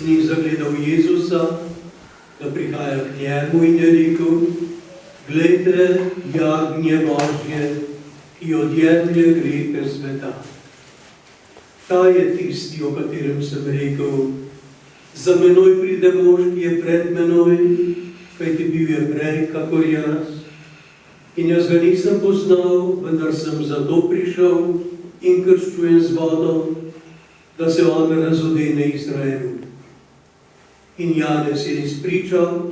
krstnik zagledal Jezusa, da prihaja k njemu in je rekel: glejte, jagnje Božje, ki odjemlje grehe sveta. Ta je tisti, o katerem sem rekel: za menoj pride mož, ki je pred menoj, kajti bil je prej kakor jaz. In jaz ga nisem poznal, vendar sem zato prišel in krščujem z vodo, da se on razodene Izraelu. In Janez je izpričal: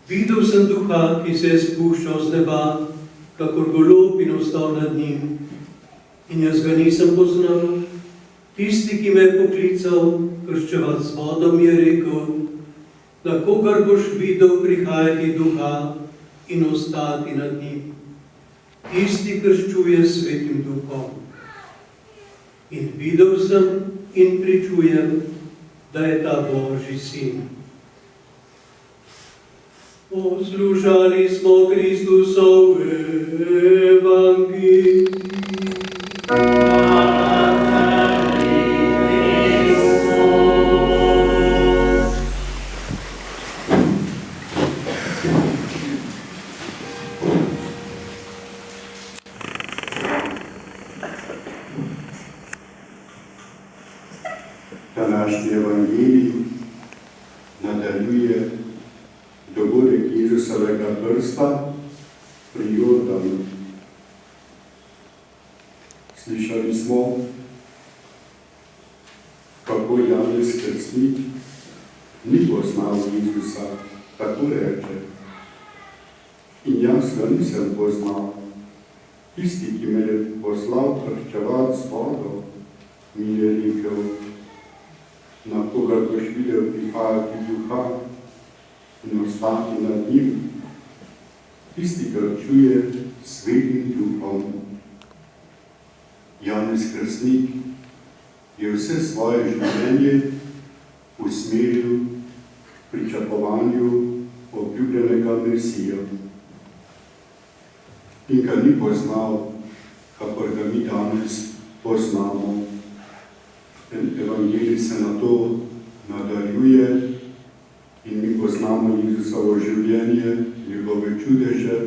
videl sem duha, ki se je spuščal z neba, kakor golob, in ostal nad njim. In jaz ga nisem poznal. Tisti, ki me je poklical krščevati z vodom, je rekel: na kogar boš videl prihajati duha in ostati nad njim. Tisti krščuje s Svetim duhom. In videl sem in pričujem, da je ta Božji sin. Poslušali smo Kristusov evangelij. Današnji evangelij nadaljuje dogodek Jezusovega krsta pri Jordanu. Slišali smo, kako Janez Krstnik ni poznal Jezusa, tako reče. In jaz ga nisem poznal. Tisti, ki me je poslal krščevati z vodo, mi je rekel: na kogar boš videl prihajati duha in ostati nad njim. Tisti krščuje s Svetim duhom. Janez Krstnik je vse svoje življenje usmeril v pričakovanju obljubljenega Mesija. In ga ni poznal, kakor ga mi danes poznamo. Evangelij se na to nadaljuje in mi poznamo Jezusovo življenje, njegove čudeže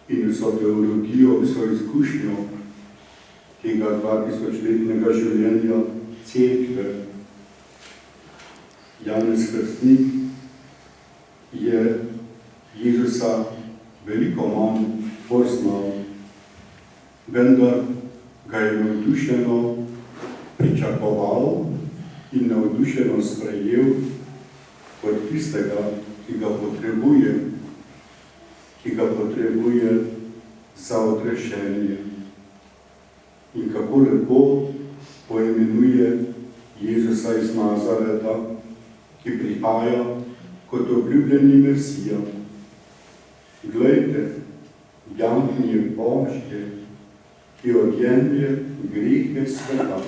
in vso teologijo, vso izkušnjo tega 2000-letnega življenja cerkve. Janez Krstnik je Jezusa veliko manj poznal, vendar ga je navdušeno pričakoval in navdušeno sprejel kot tistega, ki ga potrebuje za odrešenje. In kako lepo poimenuje Jezusa iz Nazareta, ki prihaja kot obljubljeni Mesija. Glejte, jagnje Božje, ki odjemlje grehe sveta.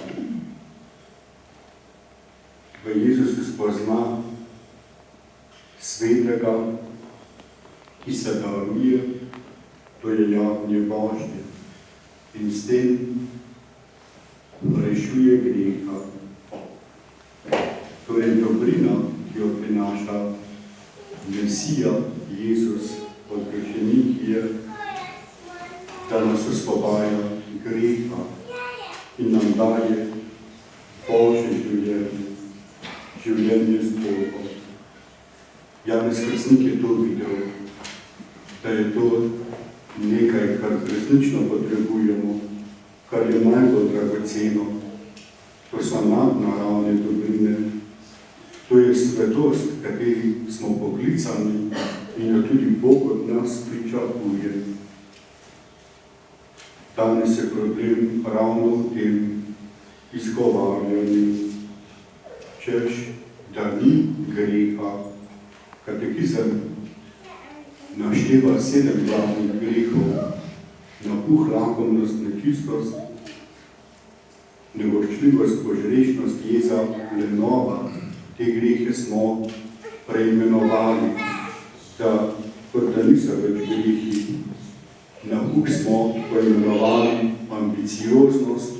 V Jezusu spozna svetega, ki se daruje, to je jagnje Božje, in s tem rešuje greha. Torej dobrina, ki jo prinaša Mesija, Jezus, odrešenik, je, da nas osvobaja greha in nam daje Božje življenje, življenje z Bogom. Janez Krstnik je to videl, da je to nekaj, kar resnično potrebujemo, kar je najbolj dragoceno. To so nadnaravne dobrine. To je svetost, kateri smo poklicani in jo tudi Bog od nas pričakuje. Danes je problem ravno v tem izgovarjanju, češ, da ni greha. Katekizem našteva 7 glavnih grehov: napuh, lakomnost, nečistost, negorčljivost, požrešnost, jeza, lenoba. Te grehe smo preimenovali, kot da niso več grehi. Napuh smo poimenovali ambicioznost,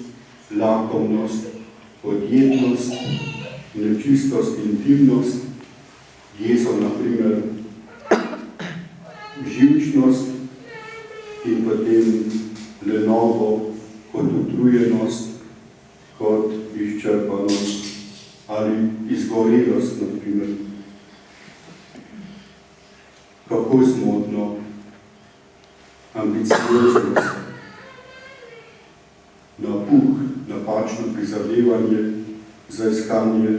lakomnost, podjetnost, nečistost, intimnost, jezo, naprimer, živčnost in potem lenobo kot utrujenost, kot izčrpanost ali izgorelost, naprimer. Kako zmotno, ambicioznost, napuh, napačno prizadevanje za iskanje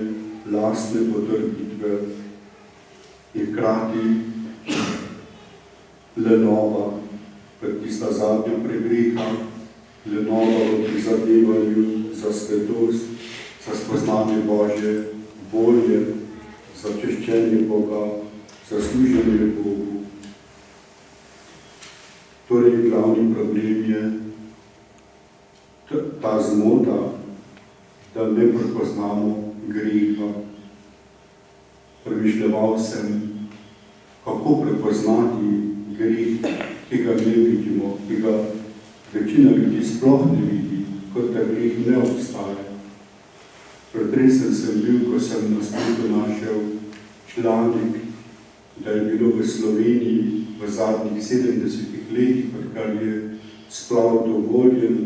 lastne potrditve in hkrati lenova, kot tista zadnja pregreha, lenova v prizadevanju za svetost, za spoznanje Božje volje, za češčenje Boga, za služenje Bogu. Torej, glavni problem je ta zmota, da ne prepoznamo greha. Premišljeval sem, kako prepoznati greh, ki ga ne vidimo, ki ga večina ljudi sploh ne vidi, kot da greh ne obstaja. Pretresen sem bil, ko sem na spletu našel članek, da je bilo v Sloveniji v zadnjih 70 letih, odkar je splav dovoljen,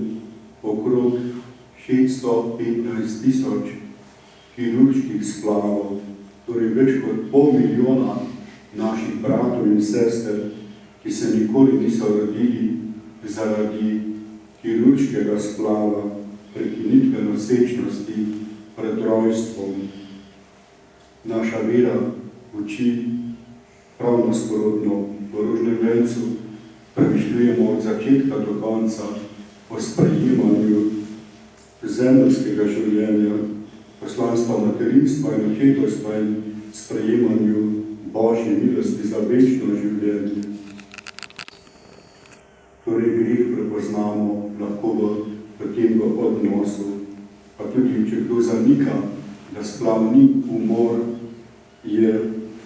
okrog 615.000 kirurških splavov, torej več kot 500 000 naših bratov in sester, ki se nikoli niso rodili zaradi kirurškega splava, prekinitve nosečnosti pred rojstvom. Naša vera uči prav nasprotno. V Rožnem vencu premišljujemo od začetka do konca o sprejemanju zemeljskega življenja, poslanstva materinstva in očetovstva in sprejemanju Božje milosti za večno življenje. Torej, greh prepoznamo lahko v tem odnosu. Pa tudi, če kdo zanika, da splav ni umor, je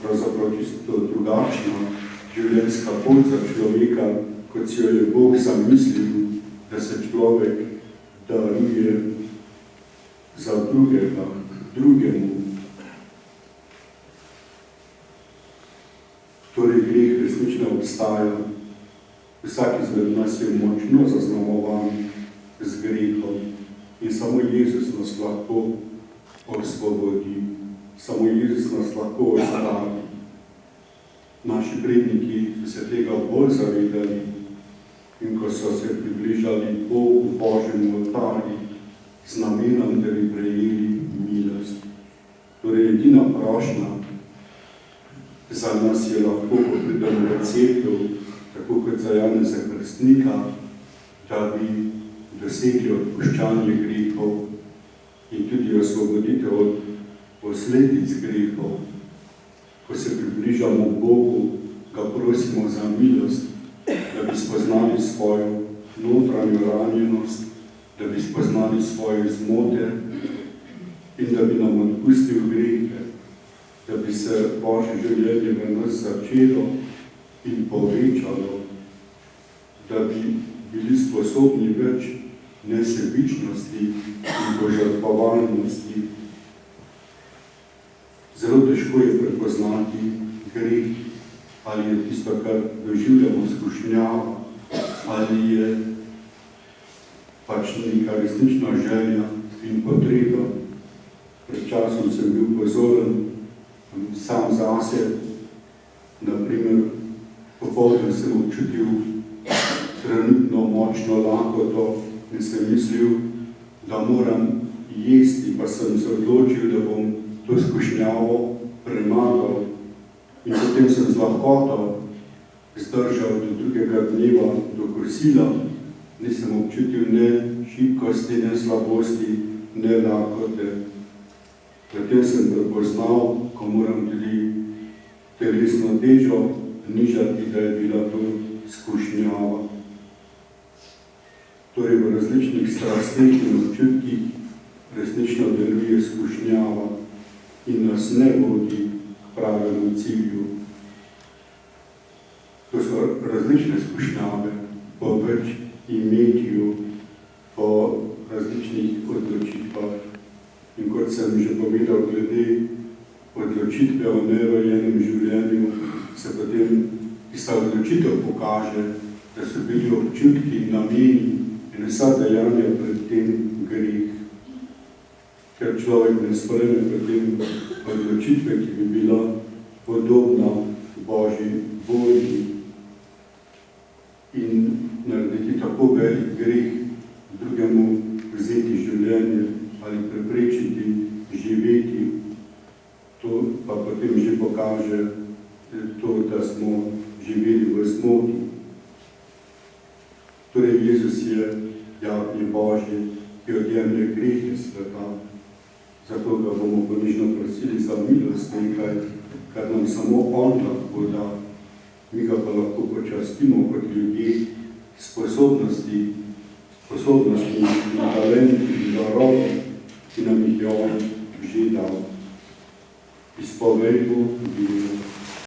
pravzaprav čisto drugačna življenjska pot za človeka, kot si jo je Bog zamislil, da se človek daruje za drugega, drugemu. Torej, greh resnično obstaja. Vsak izmed nas je močno zaznamovan z grehom in samo Jezus nas lahko osvobodi, samo Jezus nas lahko ospravi. Naši predniki so se tega bolj zavedali in ko so se približali Bogu, Božjemu oltarju, z namenom, da bi prejeli milost. Torej, edina prošnja za nas je lahko, ko pridemo v cerkev, tako kot za Janeza Krstnika, da bi dosegli odpuščanje grehov in tudi osvoboditev od posledic grehov. Ko se približamo Bogu, ga prosimo za milost, da bi spoznali svojo notranjo ranjenost, da bi spoznali svoje zmote in da bi nam odpustil grehe, da bi se Božje življenje v nas začelo in povečalo, da bi bili sposobni več nesebičnosti in požrtvovalnosti. Zelo težko je prepoznati greh, ali je tisto, kar doživljamo, skušnjava, ali je pač neka resnična želja in potreba. Pred časom sem bil pozoren sam zase, naprimer, popoldne sem občutil trenutno močno lakoto in sem mislil, da moram jesti, pa sem se odločil, da bom to skušnjavo premagal. In potem sem z lahkoto zdržal do drugega dneva, do kosila. Nisem občutil ne šibkosti, ne slabosti, ne lakote. Potem sem prepoznal, ko moram tudi telesno težo nižati, da je bila to skušnjava. Torej, v različnih strasteh in občutkih resnično deluje skušnjava in nas ne vodi k pravemu cilju. To so različne skušnjave po več imetju, po različnih odločitvah. In kot sem že povedal, glede odločitve o nerojenem življenju, se potem tista odločitev pokaže, da so bili občutki in nameni in vsa dejanja pred tem greh. Ker človek ne sprejme potem odločitve, ki bi bila podobna Božji volji in narediti tako velik greh, drugemu vzeti življenje ali preprečiti živeti. To pa potem že pokaže to, da smo živeli v zmoti. Torej, Jezus je jagnje Božje, ki odjemlje grehe sveta. Zato ga bomo ponižno prosili za milost nekaj, kar nam samo on lahko da. Mi ga pa lahko počastimo kot ljudje sposobnosti in talenti in darov, ki nam jih je on že dal. Izpovejmo vero.